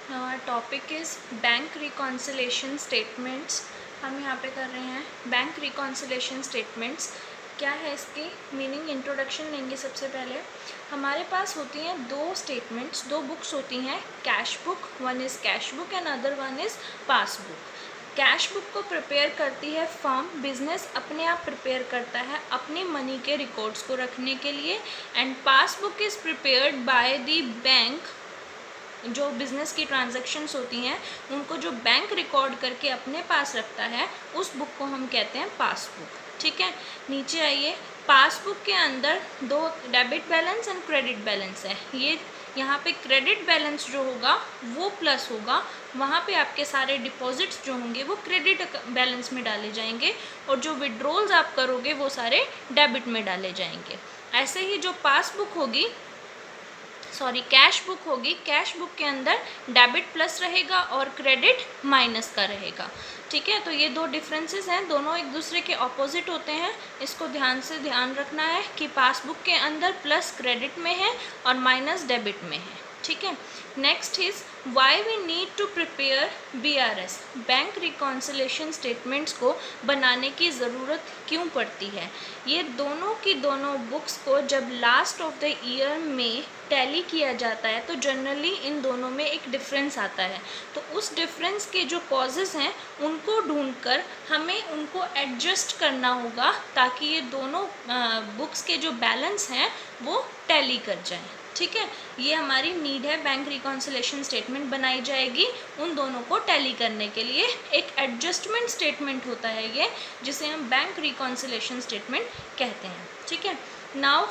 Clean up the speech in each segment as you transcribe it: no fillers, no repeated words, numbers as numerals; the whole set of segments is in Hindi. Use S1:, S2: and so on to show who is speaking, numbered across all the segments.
S1: Now our topic is bank reconciliation statements. हम यहाँ पे कर रहे हैं बैंक रिकॉन्सिलेशन स्टेटमेंट्स। क्या है इसकी मीनिंग, इंट्रोडक्शन लेंगे। सबसे पहले हमारे पास होती हैं दो स्टेटमेंट्स, दो बुक्स होती हैं, cash book, one is cash book and other one is passbook. Cash book को प्रिपेयर करती है फर्म, बिजनेस अपने आप प्रिपेयर करता है अपनी मनी के रिकॉर्ड्स को रखने के लिए। And passbook is prepared by the bank, जो बिज़नेस की ट्रांजैक्शंस होती हैं उनको जो बैंक रिकॉर्ड करके अपने पास रखता है उस बुक को हम कहते हैं पासबुक। ठीक है, नीचे आइए। पासबुक के अंदर दो debit balance and credit balance है। ये यहाँ पे क्रेडिट बैलेंस जो होगा वो प्लस होगा, वहाँ पे आपके सारे डिपॉजिट्स जो होंगे वो क्रेडिट बैलेंस में डाले जाएंगे और जो विड्रॉल्स आप करोगे वो सारे डेबिट में डाले जाएंगे। ऐसे ही जो पासबुक होगी, कैश बुक होगी, कैश बुक के अंदर डेबिट प्लस रहेगा और क्रेडिट माइनस का रहेगा। ठीक है, तो ये दो डिफरेंसेस हैं, दोनों एक दूसरे के ऑपोजिट होते हैं। इसको ध्यान रखना है कि पासबुक के अंदर प्लस क्रेडिट में है और माइनस डेबिट में है। ठीक है, next is why we need to prepare BRS, bank reconciliation statements को बनाने की ज़रूरत क्यों पड़ती है। ये दोनों की दोनों बुक्स को जब लास्ट ऑफ द ईयर में टैली किया जाता है तो जनरली इन दोनों में एक डिफरेंस आता है। तो उस डिफरेंस के जो कॉजेज़ हैं उनको ढूंढकर हमें उनको एडजस्ट करना होगा ताकि ये दोनों बुक्स के जो बैलेंस हैं वो टैली कर जाएं। ठीक है, ये हमारी नीड है। बैंक रिकॉन्सिलेशन स्टेटमेंट बनाई जाएगी उन दोनों को टैली करने के लिए। एक एडजस्टमेंट स्टेटमेंट होता है ये, जिसे हम बैंक रिकॉन्सिलेशन स्टेटमेंट कहते हैं। ठीक है, नाउ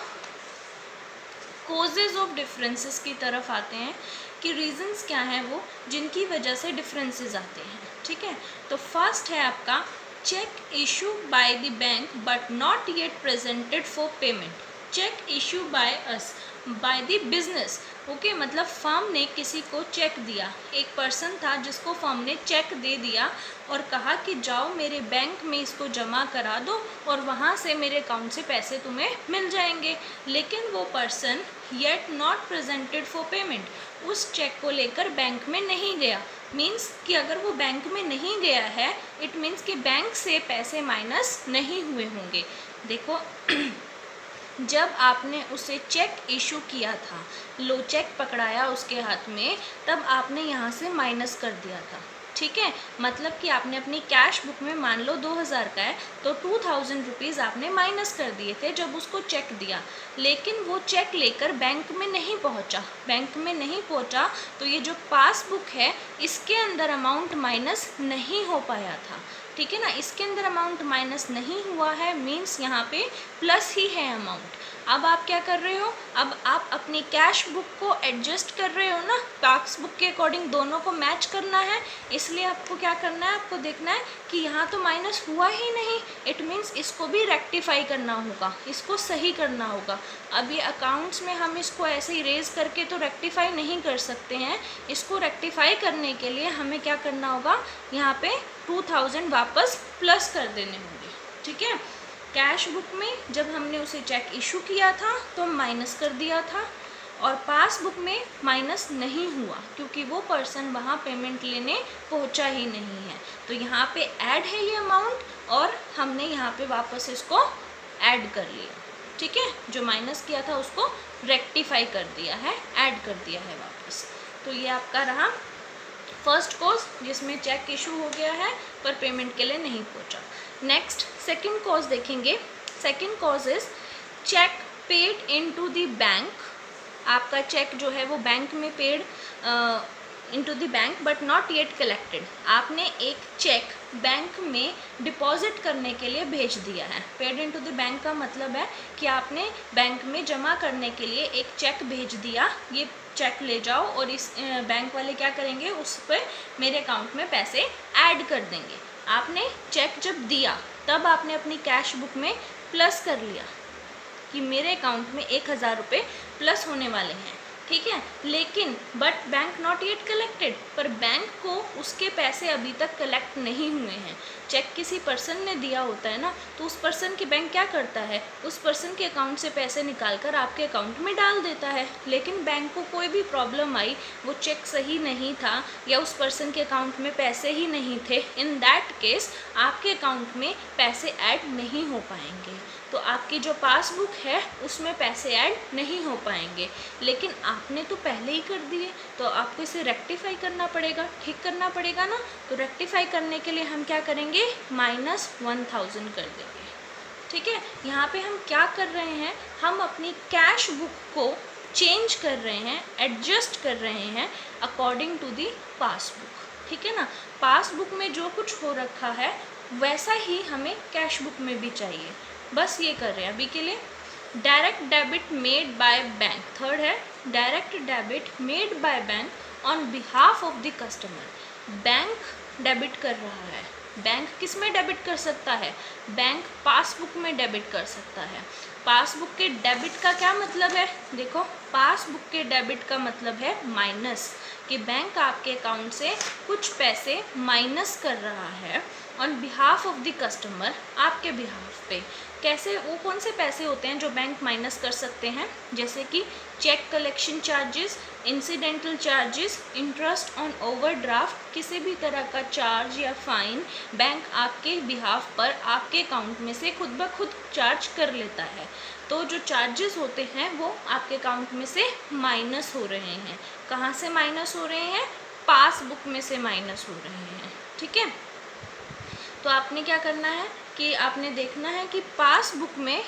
S1: कोजेज ऑफ डिफरेंसेस की तरफ आते हैं कि रीजंस क्या हैं वो जिनकी वजह से डिफरेंसेस आते हैं। ठीक है, तो फर्स्ट है आपका cheque issue by the bank but not yet presented for payment. Cheque issue by us, by the business. Okay, मतलब फर्म ने किसी को चेक दिया, एक पर्सन था जिसको फर्म ने चेक दे दिया और कहा कि जाओ मेरे बैंक में इसको जमा करा दो और वहाँ से मेरे अकाउंट से पैसे तुम्हें मिल जाएंगे। लेकिन वो person yet not presented for payment, उस चेक को लेकर बैंक में नहीं गया। मीन्स कि अगर वो बैंक में नहीं गया है, इट मीन्स कि बैंक से पैसे माइनस नहीं हुए होंगे। देखो जब आपने उसे चेक इशू किया था, लो चेक पकड़ाया उसके हाथ में, तब आपने यहाँ से माइनस कर दिया था। ठीक है, मतलब कि आपने अपनी कैश बुक में मान लो 2000 का है तो 2000 रुपीज़ आपने माइनस कर दिए थे जब उसको चेक दिया। लेकिन वो चेक लेकर बैंक में नहीं पहुँचा, तो ये जो पासबुक है इसके अंदर अमाउंट माइनस नहीं हो पाया था। ठीक है ना, इसके अंदर अमाउंट माइनस नहीं हुआ है, मीन्स यहाँ पे प्लस ही है अमाउंट। अब आप क्या कर रहे हो, अब आप अपनी कैश बुक को एडजस्ट कर रहे हो ना, पासबुक के अकॉर्डिंग दोनों को मैच करना है। इसलिए आपको क्या करना है, आपको देखना है कि यहाँ तो माइनस हुआ ही नहीं, इट मीन्स इसको भी रेक्टिफाई करना होगा, इसको सही करना होगा। अब ये अकाउंट्स में हम इसको ऐसे ही रेज करके तो रेक्टिफाई नहीं कर सकते हैं। इसको रेक्टिफाई करने के लिए हमें क्या करना होगा, यहाँ पे 2000 वापस प्लस कर देने होंगे। ठीक है, कैश बुक में जब हमने उसे चेक इशू किया था तो माइनस कर दिया था और पासबुक में माइनस नहीं हुआ क्योंकि वो पर्सन वहाँ पेमेंट लेने पहुँचा ही नहीं है। तो यहाँ पे ऐड है ये अमाउंट और हमने यहाँ पे वापस इसको ऐड कर लिया। ठीक है, जो माइनस किया था उसको रेक्टिफाई कर दिया है, ऐड कर दिया है वापस। तो ये आपका रहा फर्स्ट कॉज, जिसमें चेक इशू हो गया है पर पेमेंट के लिए नहीं पहुंचा। नेक्स्ट सेकंड कॉज देखेंगे। Second cause is cheque paid into the bank. आपका चेक जो है वो बैंक में paid into the bank but not yet collected. आपने एक चेक बैंक में डिपॉजिट करने के लिए भेज दिया है। पेड इनटू द बैंक का मतलब है कि आपने बैंक में जमा करने के लिए एक चेक भेज दिया, ये चेक ले जाओ और इस बैंक वाले क्या करेंगे, उस पर मेरे अकाउंट में पैसे ऐड कर देंगे। आपने चेक जब दिया तब आपने अपनी कैश बुक में प्लस कर लिया कि मेरे अकाउंट में 1000 रुपये प्लस होने वाले हैं। ठीक है। लेकिन but bank not yet collected, पर बैंक को उसके पैसे अभी तक कलेक्ट नहीं हुए हैं। चेक किसी पर्सन ने दिया होता है ना, तो उस पर्सन के बैंक क्या करता है, उस पर्सन के अकाउंट से पैसे निकाल कर आपके अकाउंट में डाल देता है। लेकिन बैंक को कोई भी प्रॉब्लम आई, वो चेक सही नहीं था या उस पर्सन के अकाउंट में पैसे ही नहीं थे, इन दैट केस आपके अकाउंट में पैसे ऐड नहीं हो पाएंगे। तो आपकी जो पासबुक है उसमें पैसे ऐड नहीं हो पाएंगे। लेकिन आपने तो पहले ही कर दिए, तो आपको इसे रेक्टिफाई करना पड़ेगा, ठीक करना पड़ेगा ना। तो रेक्टिफाई करने के लिए हम क्या करेंगे, -1000 कर देंगे। ठीक है। यहाँ पे हम क्या कर रहे हैं, हम अपनी कैश बुक को चेंज कर रहे हैं, एडजस्ट कर रहे हैं अकॉर्डिंग टू दी पासबुक। ठीक है ना। पासबुक में जो कुछ हो रखा है वैसा ही हमें कैश बुक में भी चाहिए, बस ये कर रहे हैं अभी के लिए। Direct debit made by bank, third है direct debit made by bank on behalf of the customer. Bank debit कर रहा है, बैंक किस में डेबिट कर सकता है, बैंक पासबुक में डेबिट कर सकता है। पासबुक के डेबिट का क्या मतलब है, देखो पासबुक के डेबिट का मतलब है माइनस, कि बैंक आपके अकाउंट से कुछ पैसे माइनस कर रहा है on behalf of the customer, आपके बिहाफ पे। कैसे, वो कौन से पैसे होते हैं जो बैंक माइनस कर सकते हैं, जैसे कि cheque collection charges, incidental charges, interest on overdraft, किसी भी तरह का चार्ज या फाइन बैंक आपके बिहाफ पर आपके अकाउंट में से खुद ब खुद चार्ज कर लेता है। तो जो चार्जेस होते हैं वो आपके अकाउंट में से माइनस हो रहे हैं। कहाँ से माइनस हो रहे हैं, पासबुक में से माइनस हो रहे हैं। ठीक है। तो आपने क्या करना है कि आपने देखना है कि पासबुक में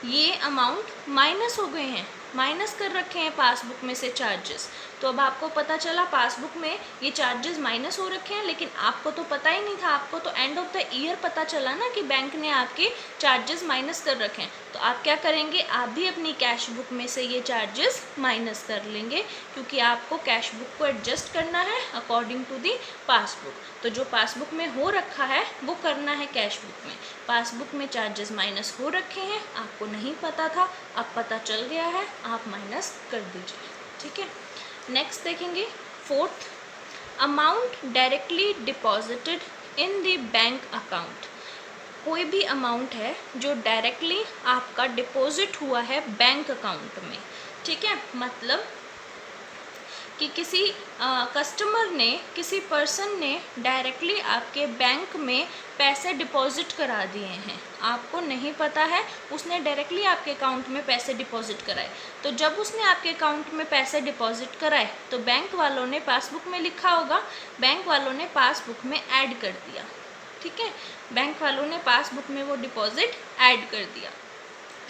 S1: ये अमाउंट माइनस हो गए हैं, माइनस कर रखे हैं पासबुक में से चार्जेस। तो अब आपको पता चला पासबुक में ये चार्जेस माइनस हो रखे हैं, लेकिन आपको तो पता ही नहीं था, आपको तो एंड ऑफ द ईयर पता चला ना कि बैंक ने आपके चार्जेस माइनस कर रखे हैं। तो आप क्या करेंगे, आप भी अपनी कैश बुक में से ये चार्जेस माइनस कर लेंगे, क्योंकि आपको कैश बुक को एडजस्ट करना है अकॉर्डिंग टू दी पासबुक। तो जो पासबुक में हो रखा है वो करना है कैश बुक में। पासबुक में चार्जेस माइनस हो रखे हैं, आपको नहीं पता था, अब पता चल गया है, आप माइनस कर दीजिए। ठीक है। नेक्स्ट देखेंगे, fourth, amount directly deposited in the bank account. कोई भी अमाउंट है जो डायरेक्टली आपका डिपॉजिट हुआ है बैंक अकाउंट में। ठीक है। मतलब कि किसी कस्टमर ने, किसी पर्सन ने डायरेक्टली आपके बैंक में पैसे डिपॉजिट करा दिए हैं, आपको नहीं पता है, उसने डायरेक्टली आपके अकाउंट में पैसे डिपॉजिट कराए। तो जब उसने आपके अकाउंट में पैसे डिपॉजिट कराए तो बैंक वालों ने, पासबुक में लिखा होगा, बैंक वालों ने पासबुक में ऐड कर दिया। ठीक है। बैंक वालों ने पासबुक में वो डिपॉजिट ऐड कर दिया,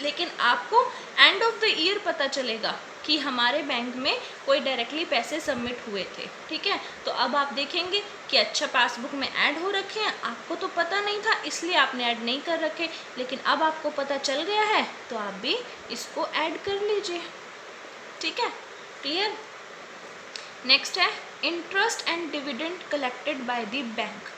S1: लेकिन आपको एंड ऑफ द ईयर पता चलेगा कि हमारे बैंक में कोई डायरेक्टली पैसे सबमिट हुए थे। ठीक है। तो अब आप देखेंगे कि अच्छा पासबुक में ऐड हो रखे हैं, आपको तो पता नहीं था इसलिए आपने ऐड नहीं कर रखे, लेकिन अब आपको पता चल गया है तो आप भी इसको ऐड कर लीजिए। ठीक है। क्लियर। नेक्स्ट है interest and dividend collected by the bank.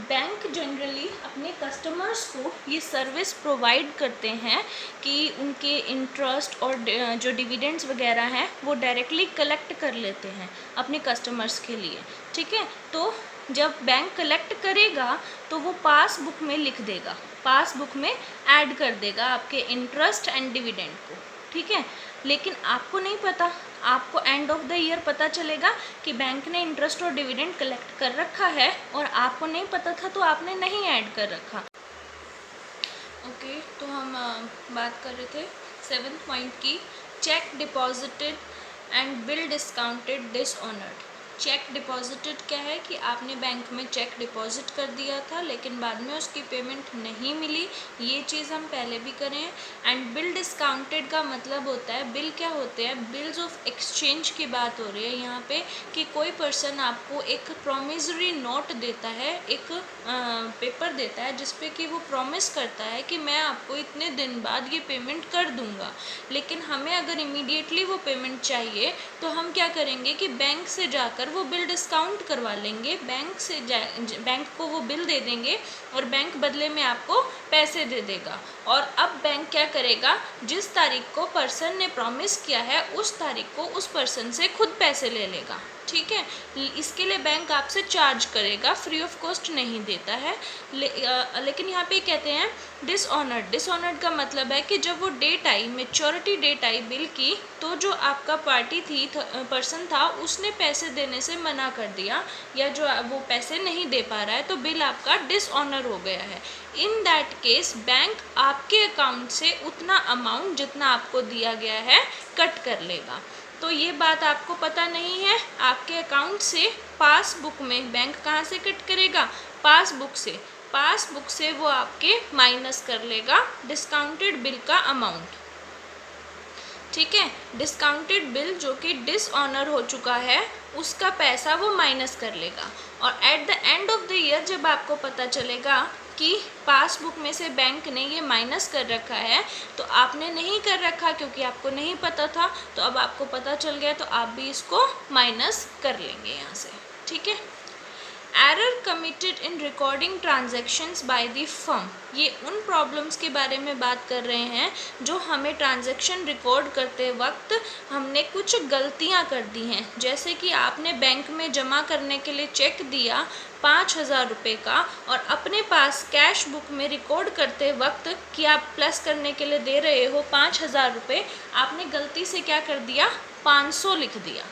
S1: Bank generally अपने कस्टमर्स को ये सर्विस प्रोवाइड करते हैं कि उनके इंटरेस्ट और जो डिविडेंड्स वगैरह हैं वो डायरेक्टली कलेक्ट कर लेते हैं अपने कस्टमर्स के लिए। ठीक है। तो जब बैंक कलेक्ट करेगा तो वो पासबुक में लिख देगा, पासबुक में ऐड कर देगा आपके इंटरेस्ट एंड डिविडेंड को। ठीक है। लेकिन आपको नहीं पता, आपको एंड ऑफ द ईयर पता चलेगा कि बैंक ने इंटरेस्ट और डिविडेंड कलेक्ट कर रखा है और आपको नहीं पता था, तो आपने नहीं ऐड कर रखा। ओके। तो हम बात कर रहे थे 7th पॉइंट की, check deposited and bill discounted dishonoured. Check deposited क्या है कि आपने बैंक में चेक डिपॉजिट कर दिया था लेकिन बाद में उसकी पेमेंट नहीं मिली, ये चीज़ हम पहले भी करें। एंड बिल डिस्काउंटेड का मतलब होता है, बिल क्या होते हैं, बिल्स ऑफ एक्सचेंज की बात हो रही है यहाँ पे, कि कोई पर्सन आपको एक प्रॉमिसरी नोट देता है, एक पेपर देता है जिसपे कि वो प्रॉमिस करता है कि मैं आपको इतने दिन बाद ये पेमेंट कर दूँगा। लेकिन हमें अगर इमीडिएटली वो पेमेंट चाहिए तो हम क्या करेंगे कि बैंक से जाकर वो बिल डिस्काउंट करवा लेंगे, बैंक को वो बिल दे देंगे और बैंक बदले में आपको पैसे दे देगा। और अब बैंक क्या करेगा, जिस तारीख को पर्सन ने प्रॉमिस किया है उस तारीख को उस पर्सन से खुद पैसे ले लेगा। ठीक है, इसके लिए बैंक आपसे चार्ज करेगा, फ्री ऑफ कॉस्ट नहीं देता है। लेकिन यहाँ पे कहते हैं डिसऑनर्ड। डिसऑनर्ड का मतलब है कि जब वो डेट आई, मेच्योरिटी डेट आई बिल की, तो जो आपका पार्टी थी, पर्सन था, उसने पैसे देने से मना कर दिया या जो वो पैसे नहीं दे पा रहा है, तो बिल आपका डिसऑनर हो गया है। इन दैट केस बैंक आपके अकाउंट से उतना अमाउंट जितना आपको दिया गया है कट कर लेगा। तो ये बात आपको पता नहीं है, आपके अकाउंट से पासबुक में बैंक कहाँ से कट करेगा, पासबुक से वो आपके माइनस कर लेगा डिस्काउंटेड बिल का अमाउंट। ठीक है, डिस्काउंटेड बिल जो कि डिसऑनर हो चुका है उसका पैसा वो माइनस कर लेगा। और at the end of the year जब आपको पता चलेगा कि पासबुक में से बैंक ने ये माइनस कर रखा है, तो आपने नहीं कर रखा क्योंकि आपको नहीं पता था, तो अब आपको पता चल गया तो आप भी इसको माइनस कर लेंगे यहाँ से। ठीक है, error committed in recording transactions by the firm, ये उन प्रॉब्लम्स के बारे में बात कर रहे हैं जो हमें ट्रांजैक्शन रिकॉर्ड करते वक्त हमने कुछ गलतियां कर दी हैं। जैसे कि आपने बैंक में जमा करने के लिए चेक दिया 5,000 रुपये का और अपने पास कैश बुक में रिकॉर्ड करते वक्त कि आप प्लस करने के लिए दे रहे हो 5,000 रुपये, आपने गलती से क्या कर दिया, 500 लिख दिया।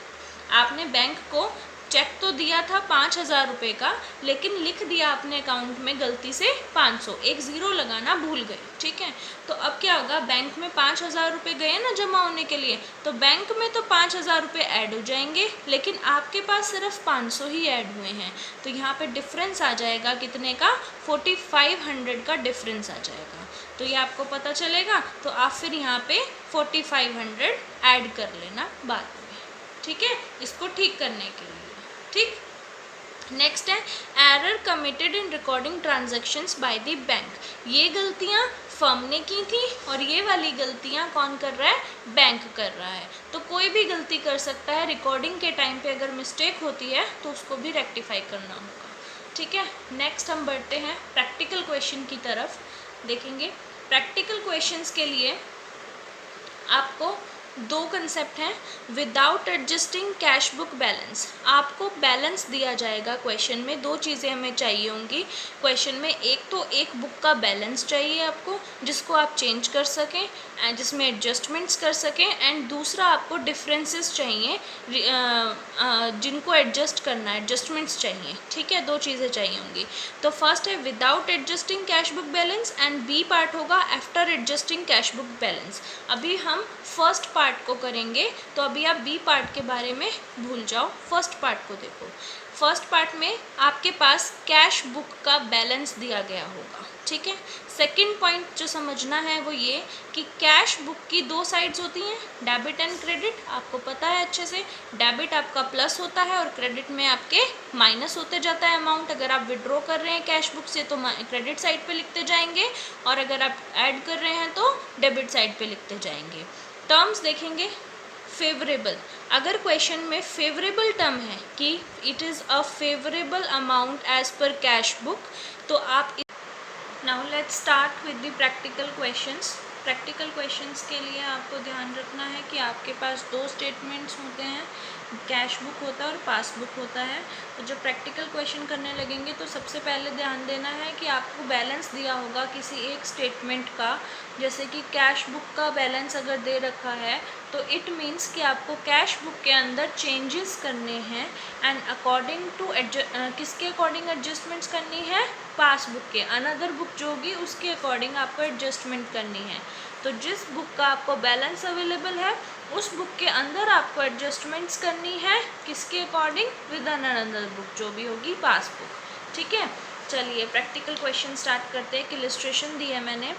S1: आपने बैंक को चेक तो दिया था 5,000 रुपये का, लेकिन लिख दिया अपने अकाउंट में गलती से 500, एक ज़ीरो लगाना भूल गए। ठीक है, तो अब क्या होगा, बैंक में 5,000 रुपये गए ना जमा होने के लिए, तो बैंक में तो 5,000 रुपये ऐड हो जाएंगे, लेकिन आपके पास सिर्फ 500 ही ऐड हुए हैं। तो यहाँ पे डिफरेंस आ जाएगा कितने का, 4,500 का डिफरेंस आ जाएगा। तो ये आपको पता चलेगा, तो आप फिर यहाँ पे 4,500 ऐड कर लेना बाद में। ठीक है, इसको ठीक करने के लिए। ठीक, नेक्स्ट है error committed in recording transactions bye the bank. ये गलतियाँ फर्म ने की थी और ये वाली गलतियाँ कौन कर रहा है, बैंक कर रहा है। तो कोई भी गलती कर सकता है, रिकॉर्डिंग के टाइम पे अगर मिस्टेक होती है तो उसको भी रेक्टिफाई करना होगा। ठीक है, नेक्स्ट हम बढ़ते हैं प्रैक्टिकल क्वेश्चन की तरफ। देखेंगे प्रैक्टिकल क्वेश्चंस के लिए आपको दो कंसेप्ट हैं, without adjusting cash book balance. आपको बैलेंस दिया जाएगा क्वेश्चन में, दो चीज़ें हमें चाहिए होंगी क्वेश्चन में। एक तो एक बुक का बैलेंस चाहिए आपको जिसको आप चेंज कर सकें एंड जिसमें एडजस्टमेंट्स कर सकें, एंड दूसरा आपको डिफरेंसेस चाहिए जिनको एडजस्ट करना है, एडजस्टमेंट्स चाहिए। ठीक है, दो चीज़ें चाहिए होंगी। तो फर्स्ट है without adjusting cash book balance and B part होगा after adjusting cash book balance. अभी हम फर्स्ट पार्ट को करेंगे, तो अभी आप बी पार्ट के बारे में भूल जाओ, फर्स्ट पार्ट को देखो। फर्स्ट पार्ट में आपके पास कैश बुक का बैलेंस दिया गया होगा। ठीक है, सेकंड पॉइंट जो समझना है वो ये कि कैश बुक की दो साइड्स होती हैं, डेबिट एंड क्रेडिट। आपको पता है अच्छे से, डेबिट आपका प्लस होता है और क्रेडिट में आपके माइनस होते जाता है अमाउंट। अगर आप विड्रॉ कर रहे हैं कैश बुक से तो क्रेडिट साइड पे लिखते जाएंगे, और अगर आप ऐड कर रहे हैं तो डेबिट साइड पे लिखते जाएंगे। टर्म्स देखेंगे, फेवरेबल। अगर क्वेश्चन में फेवरेबल टर्म है कि it is a favourable amount as per cash book, तो आप now let's start with the practical questions. Practical questions के लिए आपको ध्यान रखना है कि आपके पास दो स्टेटमेंट्स होते हैं, कैश बुक होता है और पासबुक होता है। तो जब प्रैक्टिकल क्वेश्चन करने लगेंगे तो सबसे पहले ध्यान देना है कि आपको बैलेंस दिया होगा किसी एक स्टेटमेंट का। जैसे कि कैश बुक का बैलेंस अगर दे रखा है तो इट मीन्स कि आपको कैश बुक के अंदर चेंजेस करने हैं, एंड अकॉर्डिंग टू किसके अकॉर्डिंग एडजस्टमेंट्स करनी है, पासबुक के। अनदर बुक जो होगी उसके अकॉर्डिंग आपको एडजस्टमेंट करनी है। तो जिस बुक का आपको बैलेंस अवेलेबल है उस बुक के अंदर आपको एडजस्टमेंट्स करनी है, किसके अकॉर्डिंग, विद अनदर बुक जो भी होगी पासबुक। ठीक है, चलिए प्रैक्टिकल क्वेश्चन स्टार्ट करते हैं। इलस्ट्रेशन दी है मैंने।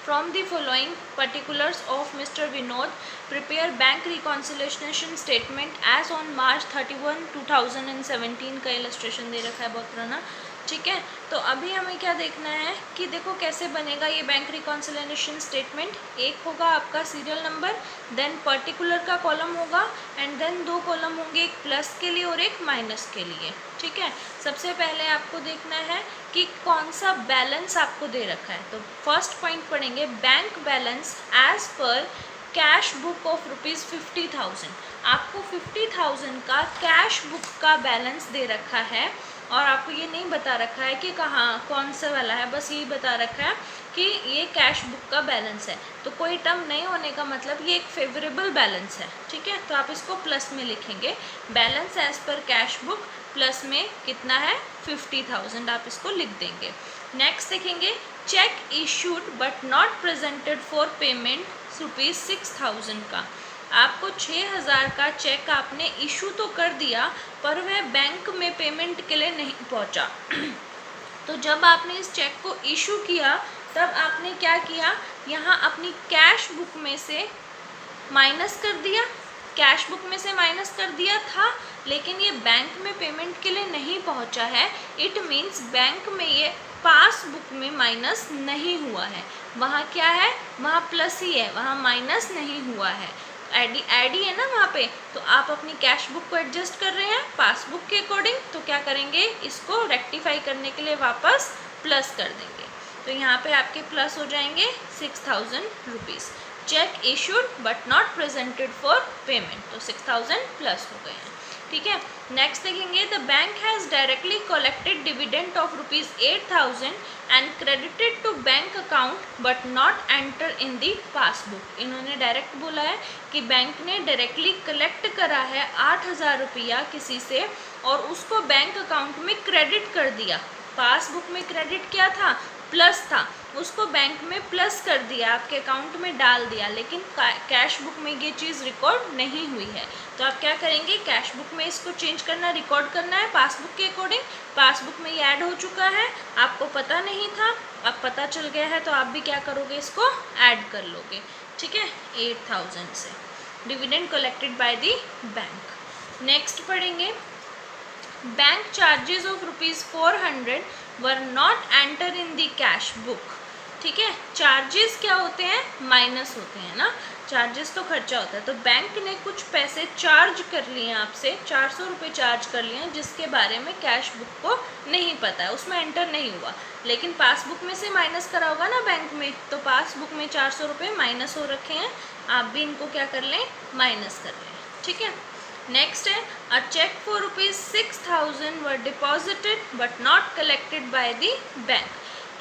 S1: From the following particulars of Mr. Vinod, prepare bank reconciliation statement as on March 31, 2017 का इलस्ट्रेशन दे रखा है बहुत पुराना। ठीक है। तो अभी हमें क्या देखना है कि देखो कैसे बनेगा ये बैंक रिकॉन्सिलिएशन स्टेटमेंट। एक होगा आपका सीरियल नंबर, देन पर्टिकुलर का कॉलम होगा, एंड देन 2 कॉलम होंगे, एक प्लस के लिए और एक माइनस के लिए। ठीक है, सबसे पहले आपको देखना है कि कौन सा बैलेंस आपको दे रखा है। तो फर्स्ट पॉइंट पढ़ेंगे, bank balance as per cash book of ₹50,000। आपको 50,000 का कैश बुक का बैलेंस दे रखा है, और आपको ये नहीं बता रखा है कि कहाँ कौन सा वाला है, बस यही बता रखा है कि ये कैश बुक का बैलेंस है। तो कोई टर्म नहीं होने का मतलब ये एक फेवरेबल बैलेंस है। ठीक है, तो आप इसको प्लस में लिखेंगे, balance as per cash book, plus में कितना है 50,000, आप इसको लिख देंगे। नेक्स्ट देखेंगे, check issued but not presented for payment ₹6,000 का। आपको 6,000 का चेक आपने इशू तो कर दिया, पर वह बैंक में पेमेंट के लिए नहीं पहुंचा। तो जब आपने इस चेक को इशू किया तब आपने क्या किया, यहाँ अपनी कैश बुक में से माइनस कर दिया, कैश बुक में से माइनस कर दिया था, लेकिन ये बैंक में पेमेंट के लिए नहीं पहुंचा है। इट मीन्स बैंक में ये पासबुक में माइनस नहीं हुआ है, वहाँ क्या है, वहाँ प्लस ही है, वहाँ माइनस नहीं हुआ है। एडी है ना वहाँ पे, तो आप अपनी कैश बुक को एडजस्ट कर रहे हैं पासबुक के अकॉर्डिंग, तो क्या करेंगे, इसको रेक्टिफाई करने के लिए वापस प्लस कर देंगे। तो यहाँ पे आपके प्लस हो जाएंगे 6,000 rupees. Check issued but not presented for payment, तो 6,000 प्लस हो गए हैं। ठीक है, नेक्स्ट देखेंगे, the bank has directly collected dividend of ₹8,000 and credited to bank account but not enter in the passbook. इन्होंने डायरेक्ट बोला है कि बैंक ने डायरेक्टली कलेक्ट करा है 8,000 रुपया किसी से, और उसको बैंक अकाउंट में क्रेडिट कर दिया। पासबुक में क्रेडिट क्या था, प्लस था, उसको बैंक में प्लस कर दिया, आपके अकाउंट में डाल दिया, लेकिन कैश बुक में ये चीज़ रिकॉर्ड नहीं हुई है। तो आप क्या करेंगे, कैश बुक में इसको चेंज करना, रिकॉर्ड करना है पासबुक के अकॉर्डिंग। पासबुक में ये ऐड हो चुका है, आपको पता नहीं था, अब पता चल गया है, तो आप भी क्या करोगे, इसको ऐड कर लोगे। ठीक है, 8,000 से dividend collected by the bank. Next पढ़ेंगे, bank charges of ₹400 were not enter in the cash book. ठीक है, चार्जेस क्या होते हैं, माइनस होते हैं ना, चार्जेस तो खर्चा होता है। तो बैंक ने कुछ पैसे चार्ज कर लिए आपसे, 400 रुपये चार्ज कर लिए हैं, जिसके बारे में कैश बुक को नहीं पता है, उसमें एंटर नहीं हुआ, लेकिन पासबुक में से माइनस करा होगा ना बैंक में, तो पासबुक में 400 रुपये माइनस हो रखे हैं, आप भी इनको क्या कर लें, माइनस कर लें। ठीक है, नेक्स्ट है, a cheque for ₹6,000 were deposited but not collected by the bank.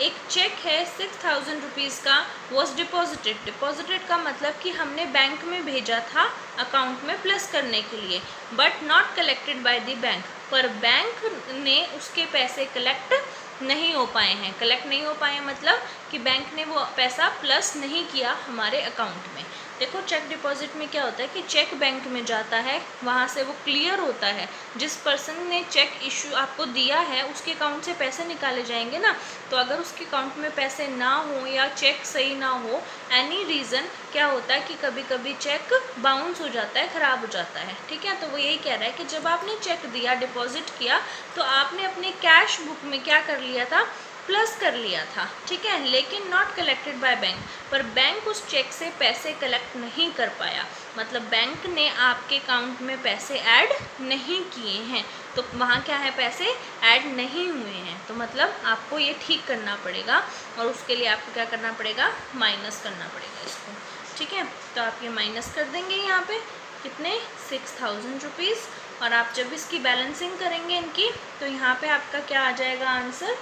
S1: एक चेक है 6,000 रुपीज़ का, वॉज डिपॉजिटेड। डिपॉजिटेड का मतलब कि हमने बैंक में भेजा था अकाउंट में प्लस करने के लिए, but not collected by the bank, पर बैंक ने उसके पैसे कलेक्ट नहीं हो पाए हैं। कलेक्ट नहीं हो पाए मतलब कि बैंक ने वो पैसा प्लस नहीं किया हमारे अकाउंट में। देखो, चेक डिपॉजिट में क्या होता है कि चेक बैंक में जाता है, वहाँ से वो क्लियर होता है, जिस पर्सन ने चेक इशू आपको दिया है उसके अकाउंट से पैसे निकाले जाएंगे ना। तो अगर उसके अकाउंट में पैसे ना हो या चेक सही ना हो, एनी रीज़न, क्या होता है कि कभी कभी चेक बाउंस हो जाता है, ख़राब हो जाता है। ठीक है, तो वो यही कह रहा है कि जब आपने चेक दिया, डिपॉजिट किया, तो आपने अपने कैश बुक में क्या कर लिया था, प्लस कर लिया था। ठीक है, लेकिन नॉट कलेक्टेड बाय बैंक, पर बैंक उस चेक से पैसे कलेक्ट नहीं कर पाया, मतलब बैंक ने आपके अकाउंट में पैसे ऐड नहीं किए हैं, तो वहाँ क्या है, पैसे ऐड नहीं हुए हैं। तो मतलब आपको ये ठीक करना पड़ेगा, और उसके लिए आपको क्या करना पड़ेगा, माइनस करना पड़ेगा इसको। ठीक है, तो आप ये माइनस कर देंगे यहाँ पे कितने, 6,000 रुपीज़, और आप जब इसकी बैलेंसिंग करेंगे इनकी, तो यहाँ पे आपका क्या आ जाएगा आंसर,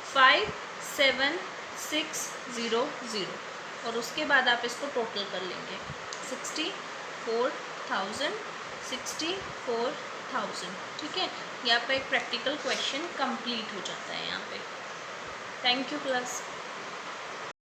S1: 57,600, और उसके बाद आप इसको टोटल कर लेंगे, 64,000। ठीक है, यहाँ पे एक प्रैक्टिकल क्वेश्चन कंप्लीट हो जाता है यहाँ पे। Thank you class.